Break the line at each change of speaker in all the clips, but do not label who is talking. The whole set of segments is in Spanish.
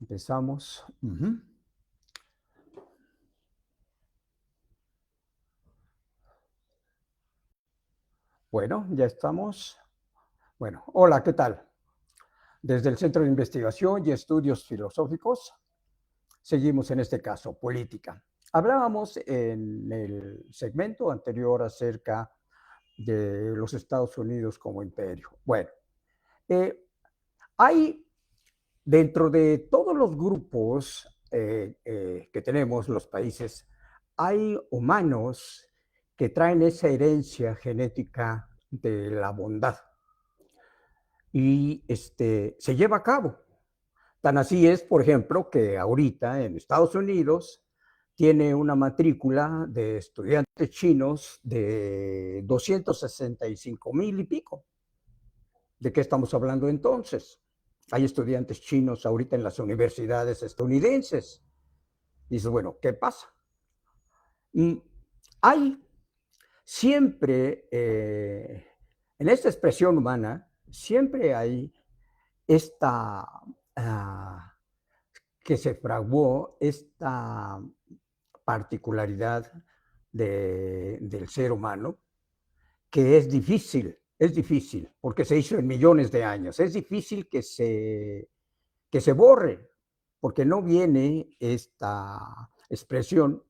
Empezamos. Ujú. Bueno, ya estamos. Bueno, hola, ¿qué tal? Desde el Centro de Investigación y Estudios Filosóficos, seguimos en este caso, política. Hablábamos en el segmento anterior acerca de los Estados Unidos como imperio. Bueno, eh, hay dentro de todos los grupos que tenemos, los países, hay humanos que traen esa herencia genética de la bondad y se lleva a cabo. Tan así es, por ejemplo, que ahorita en Estados Unidos tiene una matrícula de estudiantes chinos de 265,000 y pico. ¿De qué estamos hablando entonces? Hay estudiantes chinos ahorita en las universidades estadounidenses. Dices, bueno, ¿qué pasa? Y hay siempre, en esta expresión humana, siempre hay esta, ah, que se fraguó esta particularidad del ser humano, que es difícil, porque se hizo en millones de años, es difícil que se borre, porque no viene esta expresión,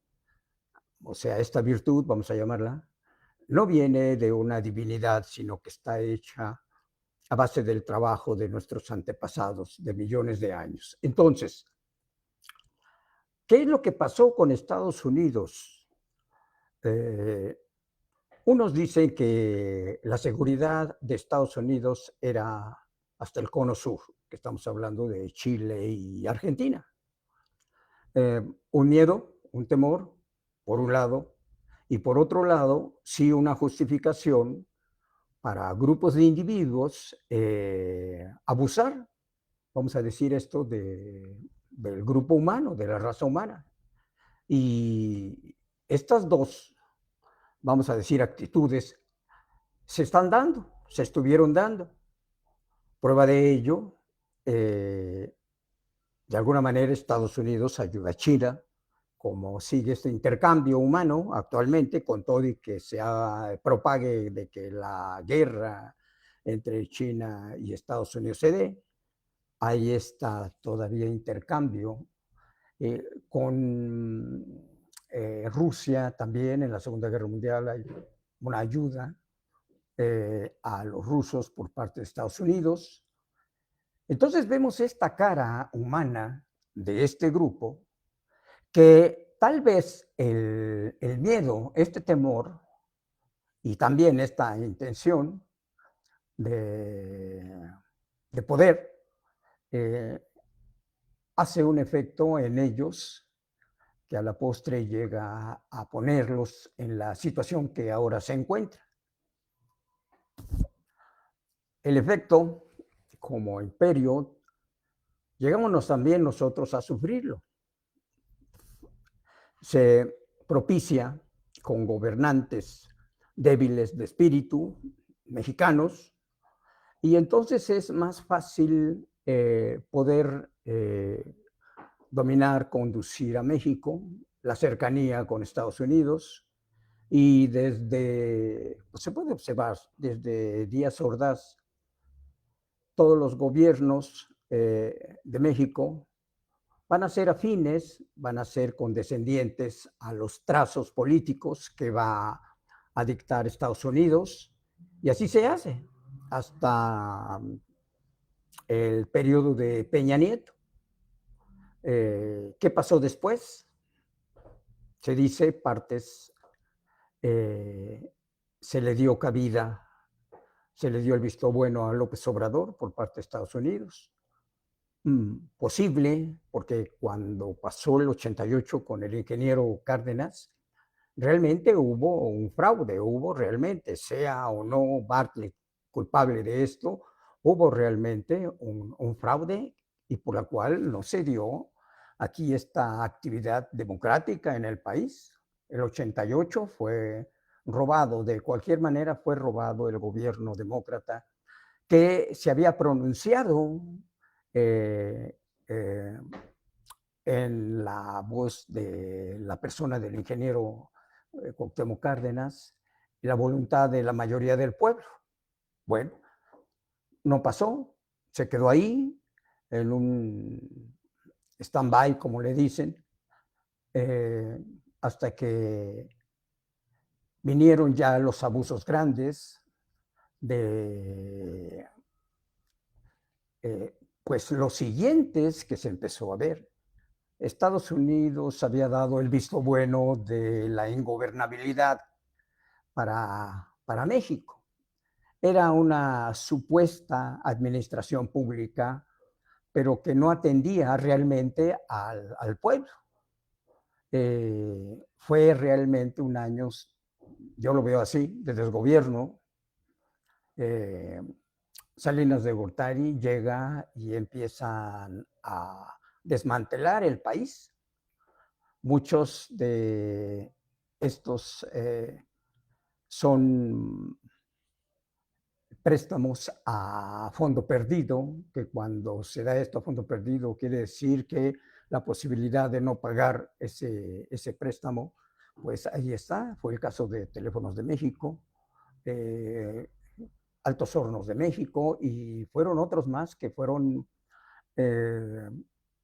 o sea, esta virtud, vamos a llamarla, no viene de una divinidad, sino que está hecha a base del trabajo de nuestros antepasados de millones de años. Entonces, ¿qué es lo que pasó con Estados Unidos? Eh, Unos dicen que la seguridad de Estados Unidos era hasta el cono sur, que estamos hablando de Chile y Argentina. Un miedo, un temor, por un lado, y por otro lado, sí una justificación para grupos de individuos abusar, vamos a decir esto, del grupo humano, de la raza humana. Y estas dos, vamos a decir, actitudes se están dando, se estuvieron dando. Prueba de ello, de alguna manera Estados Unidos ayuda a China, como sigue este intercambio humano actualmente, con todo y que se propague de que la guerra entre China y Estados Unidos se dé, hay está todavía intercambio con Rusia también en la Segunda Guerra Mundial hay una ayuda a los rusos por parte de Estados Unidos. Entonces vemos esta cara humana de este grupo que tal vez el miedo, este temor y también esta intención de, de poder eh, hace un efecto en ellos que a la postre llega a ponerlos en la situación que ahora se encuentra. El efecto, como imperio, llegamos también nosotros a sufrirlo. Se propicia con gobernantes débiles de espíritu, mexicanos, y entonces es más fácil poder dominar, conducir a México, la cercanía con Estados Unidos, y desde, pues se puede observar, desde Díaz Ordaz, todos los gobiernos de México van a ser afines, van a ser condescendientes a los trazos políticos que va a dictar Estados Unidos, y así se hace hasta el periodo de Peña Nieto. ¿Qué pasó después? Se dice partes, eh, se le dio cabida, se le dio el visto bueno a López Obrador por parte de Estados Unidos. Posible, porque cuando pasó el 88 con el ingeniero Cárdenas, realmente hubo un fraude, hubo realmente, sea o no Bartlett culpable de esto, hubo realmente un fraude y por la cual no se dio aquí esta actividad democrática en el país. El 88 fue robado, de cualquier manera fue robado el gobierno demócrata que se había pronunciado eh, eh, en la voz de la persona del ingeniero Cuauhtémoc Cárdenas, y la voluntad de la mayoría del pueblo. Bueno, no pasó, se quedó ahí, en un stand-by, como le dicen, hasta que vinieron ya los abusos grandes de pues los siguientes que se empezó a ver. Estados Unidos había dado el visto bueno de la ingobernabilidad para México. Era una supuesta administración pública, pero que no atendía realmente al pueblo. Fue realmente un año, yo lo veo así, de desgobierno. Salinas de Gortari llega y empiezan a desmantelar el país. Muchos de estos son préstamos a fondo perdido, que cuando se da esto a fondo perdido quiere decir que la posibilidad de no pagar ese préstamo, pues ahí está. Fue el caso de Teléfonos de México, Altos Hornos de México, y fueron otros más que fueron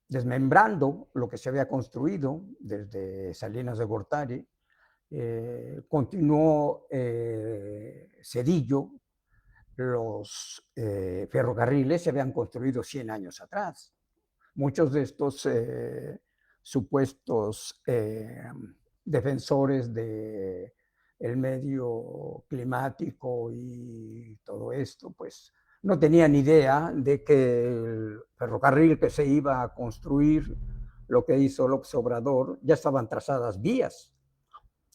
desmembrando lo que se había construido desde Salinas de Gortari. Continuó Cedillo. Los ferrocarriles se habían construido 100 años atrás. Muchos de estos supuestos defensores de el medio climático y todo esto, pues no tenían idea de que el ferrocarril que se iba a construir, lo que hizo López Obrador, ya estaban trazadas vías.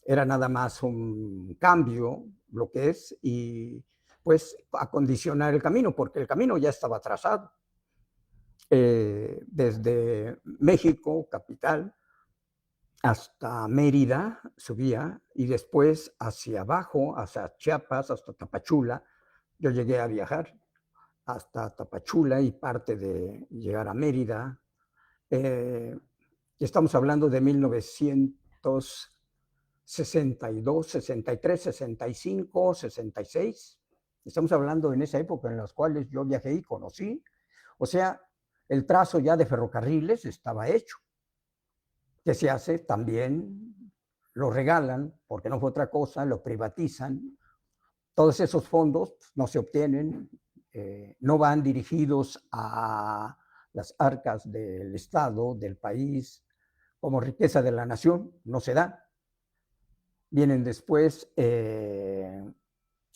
Era nada más un cambio, lo que es, y pues acondicionar el camino, porque el camino ya estaba trazado. Desde México, capital, hasta Mérida subía, y después hacia abajo, hacia Chiapas, hasta Tapachula. Yo llegué a viajar hasta Tapachula y parte de llegar a Mérida. Estamos hablando de 1962, 63, 65, 66. Estamos hablando en esa época en las cuales yo viajé y conocí. O sea, el trazo ya de ferrocarriles estaba hecho. ¿Qué se hace? También lo regalan, porque no fue otra cosa, lo privatizan. Todos esos fondos no se obtienen, no van dirigidos a las arcas del Estado, del país, como riqueza de la nación, no se da. Vienen después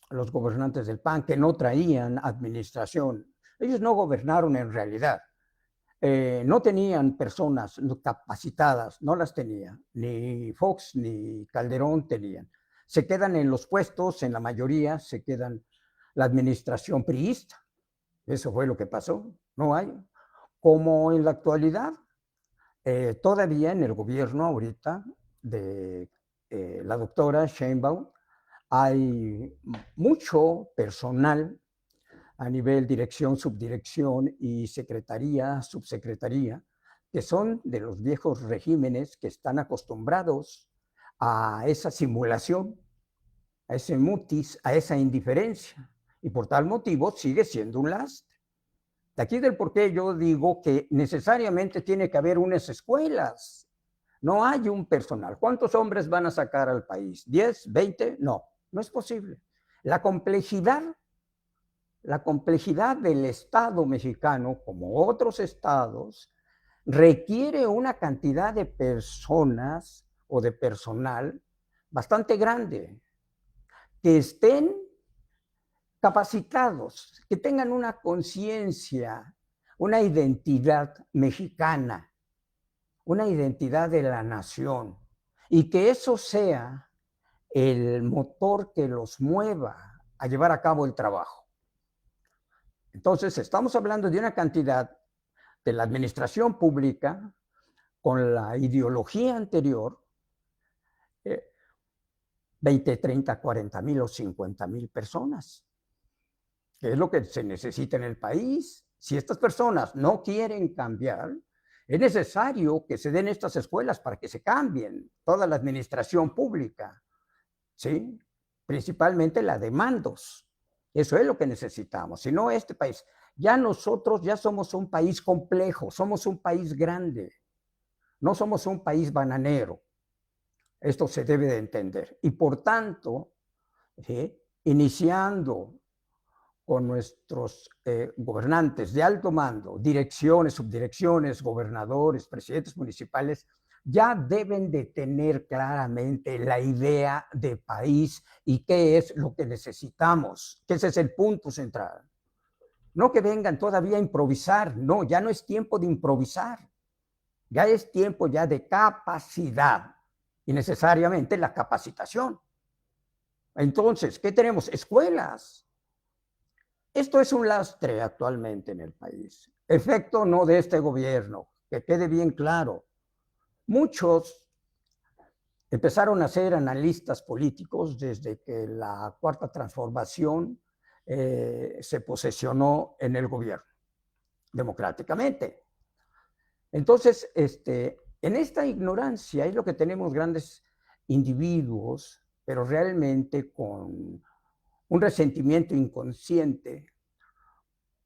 los gobernantes del PAN, que no traían administración. Ellos no gobernaron en realidad. No tenían personas capacitadas, no las tenían. Ni Fox ni Calderón tenían. Se quedan en los puestos, en la mayoría, se quedan la administración priista. Eso fue lo que pasó. No hay. Como en la actualidad, todavía en el gobierno ahorita de la doctora Sheinbaum, hay mucho personal a nivel dirección, subdirección y secretaría, subsecretaría, que son de los viejos regímenes que están acostumbrados a esa simulación, a ese mutis, a esa indiferencia, y por tal motivo sigue siendo un lastre. De aquí del por qué yo digo que necesariamente tiene que haber unas escuelas. No hay un personal. ¿Cuántos hombres van a sacar al país? ¿10? ¿20? No, no es posible. La complejidad del Estado mexicano, como otros estados, requiere una cantidad de personas o de personal bastante grande, que estén capacitados, que tengan una conciencia, una identidad mexicana, una identidad de la nación, y que eso sea el motor que los mueva a llevar a cabo el trabajo. Entonces, estamos hablando de una cantidad de la administración pública con la ideología anterior, 20, 30, 40 mil o 50 mil personas, que es lo que se necesita en el país. Si estas personas no quieren cambiar, Es necesario que se den estas escuelas para que se cambien toda la administración pública, ¿sí? Principalmente la de mandos. Eso es lo que necesitamos. Si no, este país, ya nosotros ya somos un país complejo, somos un país grande, no somos un país bananero. Esto se debe de entender. Y por tanto, ¿sí?, iniciando con nuestros gobernantes de alto mando, direcciones, subdirecciones, gobernadores, presidentes municipales, ya deben de tener claramente la idea de país y qué es lo que necesitamos, que ese es el punto central. No que vengan todavía a improvisar, no, ya no es tiempo de improvisar, ya es tiempo ya de capacidad y necesariamente la capacitación. Entonces, ¿qué tenemos? Escuelas. Esto es un lastre actualmente en el país. Efecto no de este gobierno, que quede bien claro. Muchos empezaron a ser analistas políticos desde que la Cuarta Transformación se posesionó en el gobierno, democráticamente. Entonces, en esta ignorancia es lo que tenemos grandes individuos, pero realmente con un resentimiento inconsciente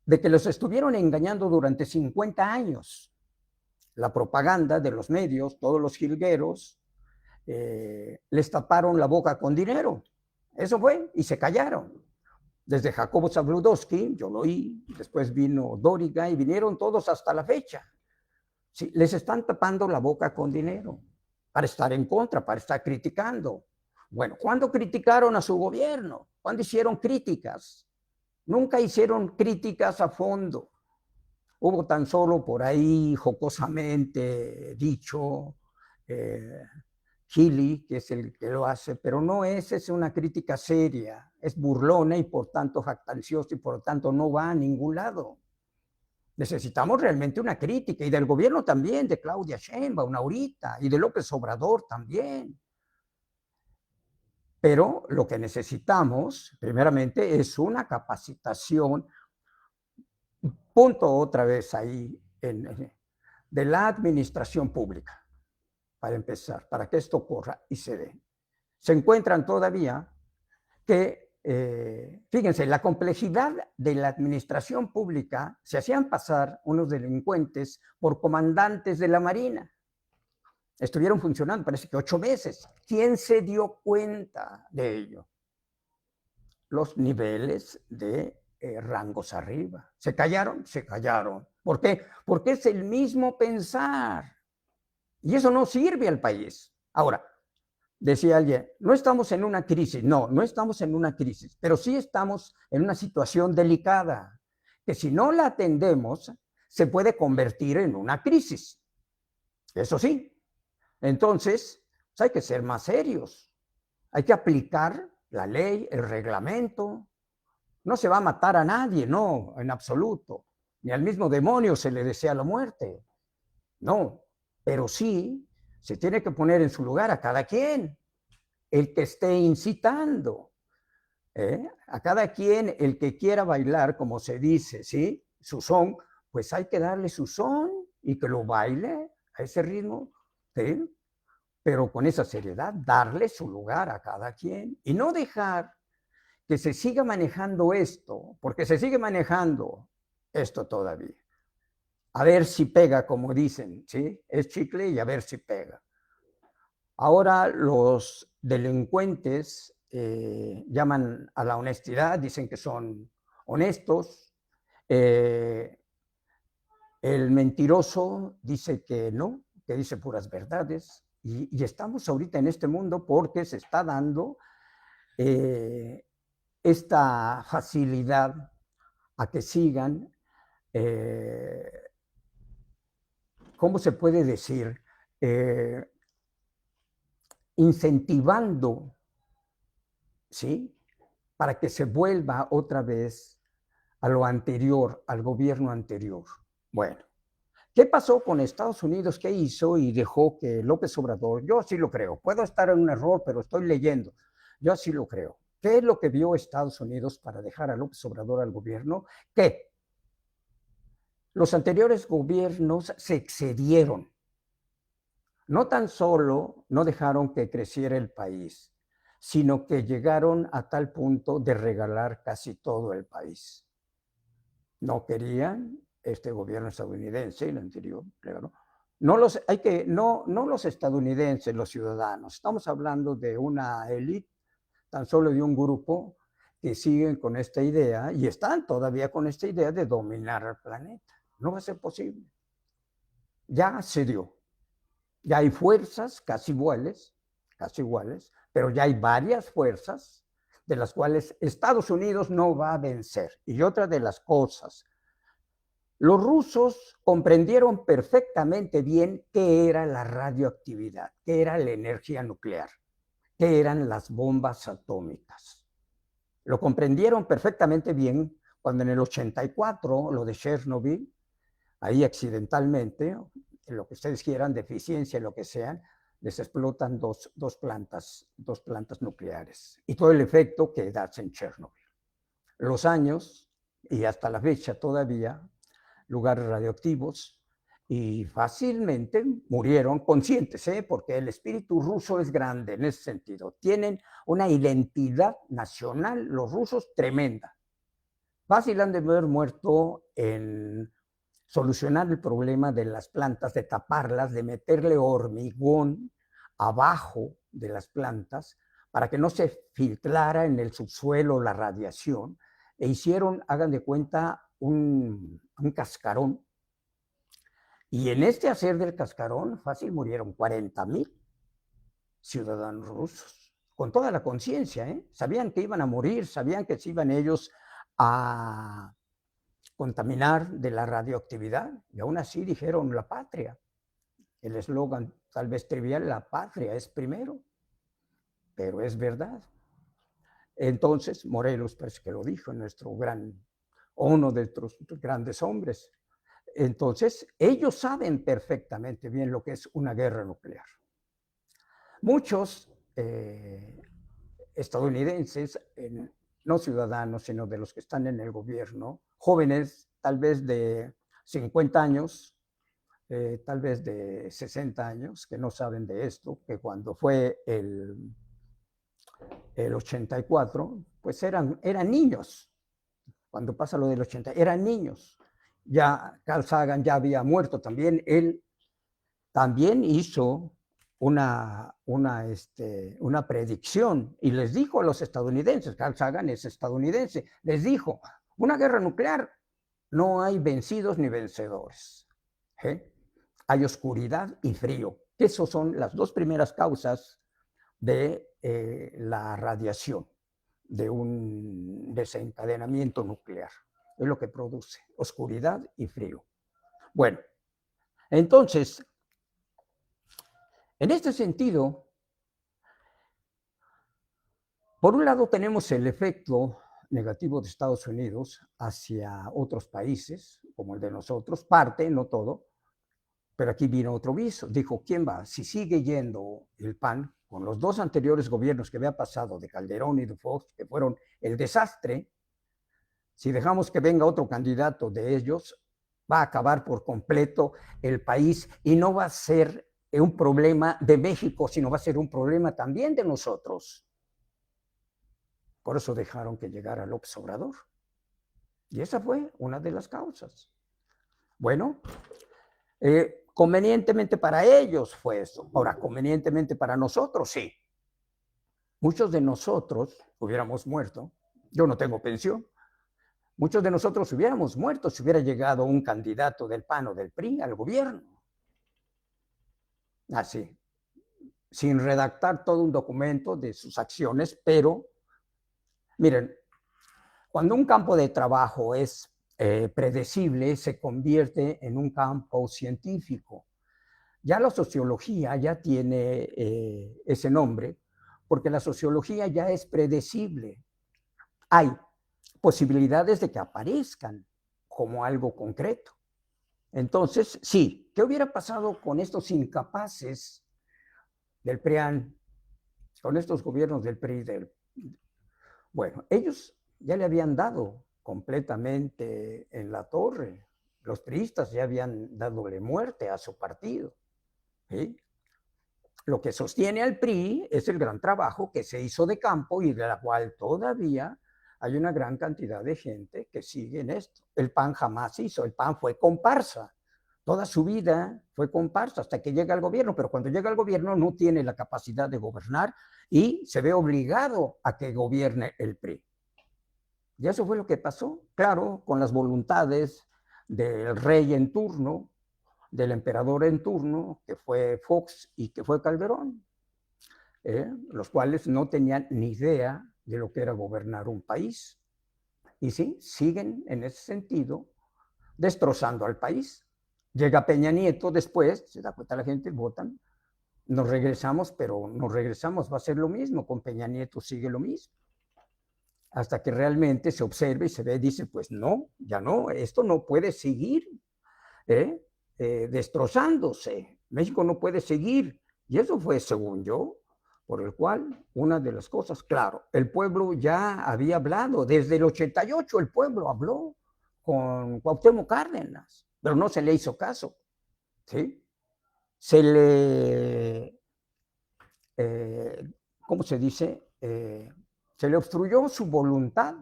de que los estuvieron engañando durante 50 años. La propaganda de los medios, todos los jilgueros, les taparon la boca con dinero. Eso fue, y se callaron. Desde Jacobo Zabludowski, yo lo oí, después vino Dóriga y vinieron todos hasta la fecha. Sí, les están tapando la boca con dinero para estar en contra, para estar criticando. Bueno, ¿cuándo criticaron a su gobierno? ¿Cuándo hicieron críticas? Nunca hicieron críticas a fondo. Hubo tan solo por ahí jocosamente dicho Chili, que es el que lo hace, pero no es una crítica seria, es burlona y por tanto jactanciosa y por tanto no va a ningún lado. Necesitamos realmente una crítica y del gobierno también, de Claudia Sheinbaum ahorita y de López Obrador también. Pero lo que necesitamos, primeramente, es una capacitación, punto otra vez ahí, de la administración pública, para empezar, para que esto ocurra y se dé. Se encuentran todavía que, fíjense, la complejidad de la administración pública, se hacían pasar unos delincuentes por comandantes de la Marina. Estuvieron funcionando, parece que 8 meses. ¿Quién se dio cuenta de ello? Los niveles de rangos arriba. ¿Se callaron? Se callaron. ¿Por qué? Porque es el mismo pensar. Y eso no sirve al país. Ahora, decía alguien, no estamos en una crisis. No, no estamos en una crisis, pero sí estamos en una situación delicada, que si no la atendemos, se puede convertir en una crisis. Eso sí. Entonces, pues hay que ser más serios. Hay que aplicar la ley, el reglamento. No se va a matar a nadie, no, en absoluto. Ni al mismo demonio se le desea la muerte. No, pero sí se tiene que poner en su lugar a cada quien, el que esté incitando. A cada quien, el que quiera bailar, como se dice, ¿sí? Su son, pues hay que darle su son y que lo baile a ese ritmo, ¿sí? Pero con esa seriedad, darle su lugar a cada quien y no dejar que se siga manejando esto, porque se sigue manejando esto todavía. A ver si pega, como dicen, ¿sí? Es chicle y a ver si pega. Ahora los delincuentes llaman a la honestidad, dicen que son honestos. El mentiroso dice que no, que dice puras verdades. Y estamos ahorita en este mundo porque se está dando esta facilidad a que sigan, ¿cómo se puede decir? Incentivando, ¿sí? Para que se vuelva otra vez a lo anterior, al gobierno anterior. Bueno, ¿qué pasó con Estados Unidos? ¿Qué hizo y dejó que López Obrador? Yo así lo creo. Puedo estar en un error, pero estoy leyendo. Yo así lo creo. ¿Qué es lo que vio Estados Unidos para dejar a López Obrador al gobierno? Que Los anteriores gobiernos se excedieron. No tan solo no dejaron que creciera el país, sino que llegaron a tal punto de regalar casi todo el país. No querían este gobierno estadounidense, el anterior, claro. No los estadounidenses, los ciudadanos. Estamos hablando de una élite, tan solo de un grupo que siguen con esta idea y están todavía con esta idea de dominar el planeta. No va a ser posible. Ya se dio. Ya hay fuerzas casi iguales, pero ya hay varias fuerzas de las cuales Estados Unidos no va a vencer. Y otra de las cosas, los rusos comprendieron perfectamente bien qué era la radioactividad, qué era la energía nuclear, qué eran las bombas atómicas. Lo comprendieron perfectamente bien cuando en el 84, lo de Chernobyl, ahí accidentalmente, lo que ustedes quieran, deficiencia, lo que sean, les explotan dos plantas nucleares y todo el efecto que da en Chernobyl. Los años, y hasta la fecha todavía, lugares radioactivos, y fácilmente murieron conscientes, porque el espíritu ruso es grande en ese sentido. Tienen una identidad nacional, los rusos, tremenda. Fácil han de haber muerto en solucionar el problema de las plantas, de taparlas, de meterle hormigón abajo de las plantas para que no se filtrara en el subsuelo la radiación, e hicieron, hagan de cuenta, un cascarón. Y en este hacer del cascarón, fácil murieron 40,000 ciudadanos rusos, con toda la conciencia, sabían que iban a morir, sabían que se iban ellos a contaminar de la radioactividad, y aún así dijeron la patria. El eslogan tal vez trivial, la patria es primero, pero es verdad. Entonces, Morelos parece que lo dijo, uno de nuestros grandes hombres. Entonces, ellos saben perfectamente bien lo que es una guerra nuclear. Muchos estadounidenses, no ciudadanos, sino de los que están en el gobierno, jóvenes tal vez de 50 años, tal vez de 60 años, que no saben de esto, que cuando fue el 84, pues eran niños. Cuando pasa lo del 80, eran niños. Ya Carl Sagan ya había muerto también. Él también hizo una predicción y les dijo a los estadounidenses, Carl Sagan es estadounidense, les dijo, una guerra nuclear no hay vencidos ni vencedores. Hay oscuridad y frío. Esas son las dos primeras causas de la radiación, de un desencadenamiento nuclear. Es lo que produce oscuridad y frío. Bueno, entonces, en este sentido, por un lado tenemos el efecto negativo de Estados Unidos hacia otros países, como el de nosotros, parte, no todo, pero aquí vino otro viso. Dijo, ¿quién va? Si sigue yendo el PAN, con los dos anteriores gobiernos que había pasado, de Calderón y de Fox, que fueron el desastre, si dejamos que venga otro candidato de ellos, va a acabar por completo el país y no va a ser un problema de México, sino va a ser un problema también de nosotros. Por eso dejaron que llegara López Obrador. Y esa fue una de las causas. Bueno, convenientemente para ellos fue eso. Ahora, convenientemente para nosotros, sí. Muchos de nosotros hubiéramos muerto. Yo no tengo pensión. Muchos de nosotros hubiéramos muerto si hubiera llegado un candidato del PAN o del PRI al gobierno. Así, sin redactar todo un documento de sus acciones, pero, miren, cuando un campo de trabajo es predecible, se convierte en un campo científico. Ya la sociología ya tiene ese nombre, porque la sociología ya es predecible. Hay posibilidades de que aparezcan como algo concreto. Entonces, sí, ¿qué hubiera pasado con estos incapaces del PRIAN, con estos gobiernos del PRI? Bueno, ellos ya le habían dado completamente en la torre. Los priistas ya habían dadole muerte a su partido. ¿Sí? Lo que sostiene al PRI es el gran trabajo que se hizo de campo y de la cual todavía hay una gran cantidad de gente que sigue en esto. El PAN jamás hizo, el PAN fue comparsa. Toda su vida fue comparsa hasta que llega al gobierno, pero cuando llega al gobierno no tiene la capacidad de gobernar y se ve obligado a que gobierne el PRI. Y eso fue lo que pasó, claro, con las voluntades del rey en turno, del emperador en turno, que fue Fox y que fue Calderón, los cuales no tenían ni idea de lo que era gobernar un país. Y sí, siguen en ese sentido destrozando al país. Llega Peña Nieto después, se da cuenta la gente, votan, nos regresamos, pero nos regresamos, va a ser lo mismo, con Peña Nieto sigue lo mismo. Hasta que realmente se observa y se ve y dice, pues no, ya no, esto no puede seguir destrozándose. México no puede seguir. Y eso fue, según yo, por el cual una de las cosas, claro, el pueblo ya había hablado, desde el 88 el pueblo habló con Cuauhtémoc Cárdenas, pero no se le hizo caso, ¿sí? Se le, ¿cómo se dice? Se le obstruyó su voluntad,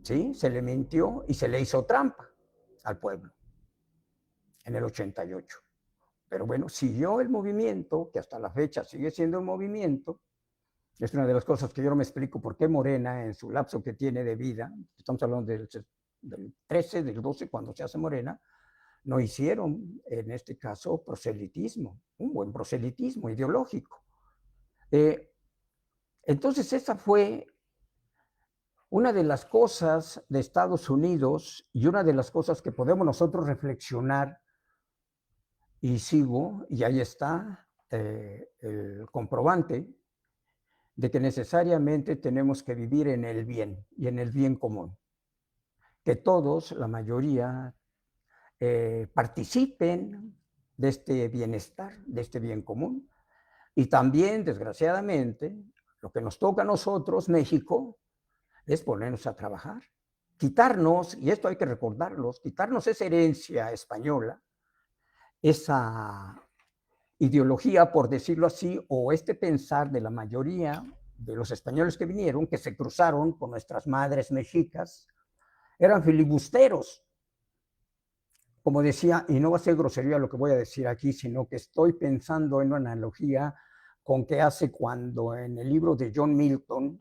¿sí? Se le mintió y se le hizo trampa al pueblo en el 88. Pero bueno, siguió el movimiento, que hasta la fecha sigue siendo un movimiento. Es una de las cosas que yo no me explico por qué Morena, en su lapso que tiene de vida, estamos hablando del 13, del 12, cuando se hace Morena, no hicieron, en este caso, proselitismo, un buen proselitismo ideológico. Entonces, esa fue una de las cosas de Estados Unidos y una de las cosas que podemos nosotros reflexionar. Y sigo, y ahí está el comprobante de que necesariamente tenemos que vivir en el bien y en el bien común. Que todos, la mayoría, participen de este bienestar, de este bien común. Y también, desgraciadamente, lo que nos toca a nosotros, México, es ponernos a trabajar. Quitarnos, y esto hay que recordarlos, quitarnos esa herencia española, esa ideología, por decirlo así, o este pensar de la mayoría de los españoles que vinieron, que se cruzaron con nuestras madres mexicas, eran filibusteros. Como decía, y no va a ser grosería lo que voy a decir aquí, sino que estoy pensando en una analogía con que hace cuando en el libro de John Milton,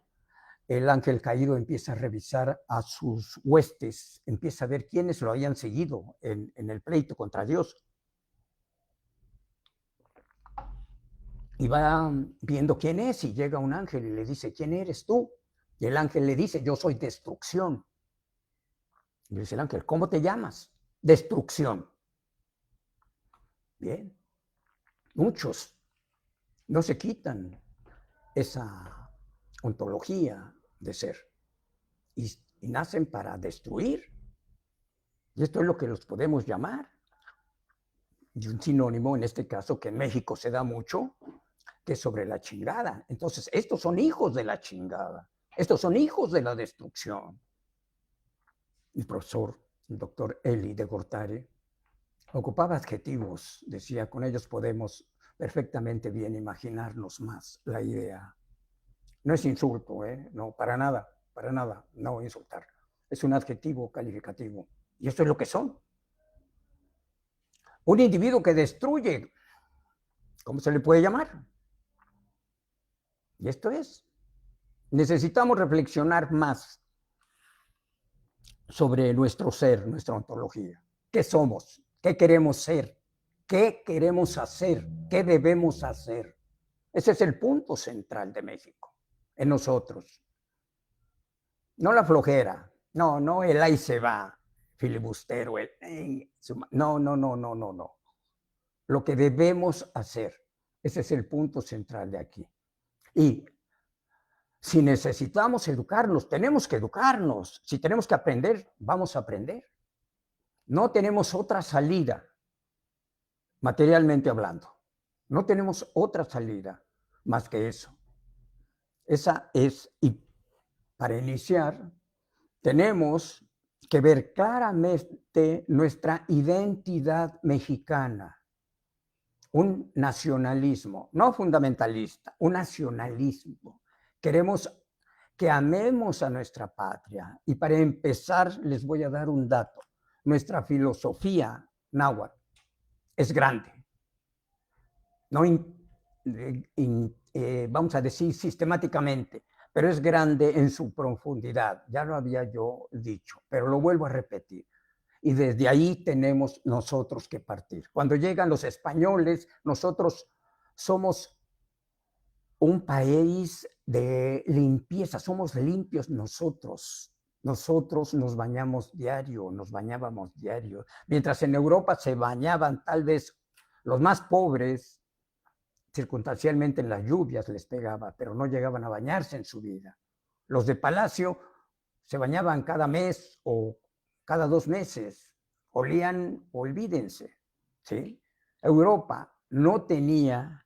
el ángel caído empieza a revisar a sus huestes, empieza a ver quiénes lo habían seguido en el pleito contra Dios. Y va viendo quién es y llega un ángel y le dice, ¿quién eres tú? Y el ángel le dice, yo soy destrucción. Y le dice el ángel, ¿cómo te llamas? Destrucción. Bien. Muchos no se quitan esa ontología de ser y nacen para destruir. Y esto es lo que los podemos llamar. Y un sinónimo, en este caso, que en México se da mucho, que es sobre la chingada. Entonces, estos son hijos de la chingada. Estos son hijos de la destrucción. El profesor, el doctor Eli de Gortari, ocupaba adjetivos, decía, con ellos podemos perfectamente bien imaginarnos más la idea. No es insulto, no, para nada, no insultar. Es un adjetivo calificativo. Y esto es lo que son. Un individuo que destruye, ¿cómo se le puede llamar? Y esto es. Necesitamos reflexionar más sobre nuestro ser, nuestra ontología. ¿Qué somos? ¿Qué queremos ser? ¿Qué queremos hacer? ¿Qué debemos hacer? Ese es el punto central de México, en nosotros. No la flojera, no el ahí se va, filibustero, no. Lo que debemos hacer, ese es el punto central de aquí. Y si necesitamos educarnos, tenemos que educarnos. Si tenemos que aprender, vamos a aprender. No tenemos otra salida, materialmente hablando. No tenemos otra salida más que eso. Esa es, y para iniciar, tenemos que ver claramente nuestra identidad mexicana, un nacionalismo, no fundamentalista, un nacionalismo. Queremos que amemos a nuestra patria. Y para empezar, les voy a dar un dato. Nuestra filosofía náhuatl es grande. No vamos a decir sistemáticamente, pero es grande en su profundidad. Ya lo había yo dicho, pero lo vuelvo a repetir. Y desde ahí tenemos nosotros que partir. Cuando llegan los españoles, nosotros somos un país de limpieza, somos limpios nosotros. Nosotros nos bañamos diario, nos bañábamos diario. Mientras en Europa se bañaban tal vez los más pobres, circunstancialmente en las lluvias les pegaba, pero no llegaban a bañarse en su vida. Los de Palacio se bañaban cada mes o cada 2 meses. Olían, olvídense, ¿sí? Europa no tenía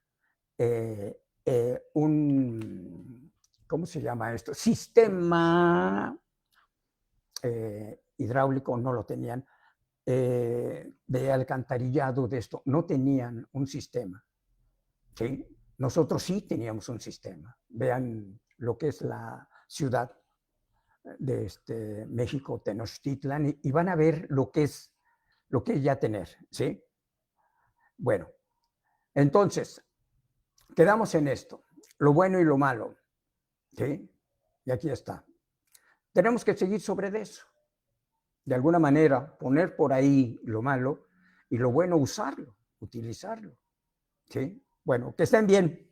¿cómo se llama esto? Sistema hidráulico, no lo tenían, de alcantarillado de esto, no tenían un sistema, ¿sí? Nosotros sí teníamos un sistema. Vean lo que es la ciudad de México, Tenochtitlan, y van a ver lo que es ya tener, ¿sí? Bueno, entonces, quedamos en esto, lo bueno y lo malo, ¿sí? Y aquí está. Tenemos que seguir sobre eso. De alguna manera, poner por ahí lo malo y lo bueno usarlo, utilizarlo, ¿sí? Bueno, que estén bien.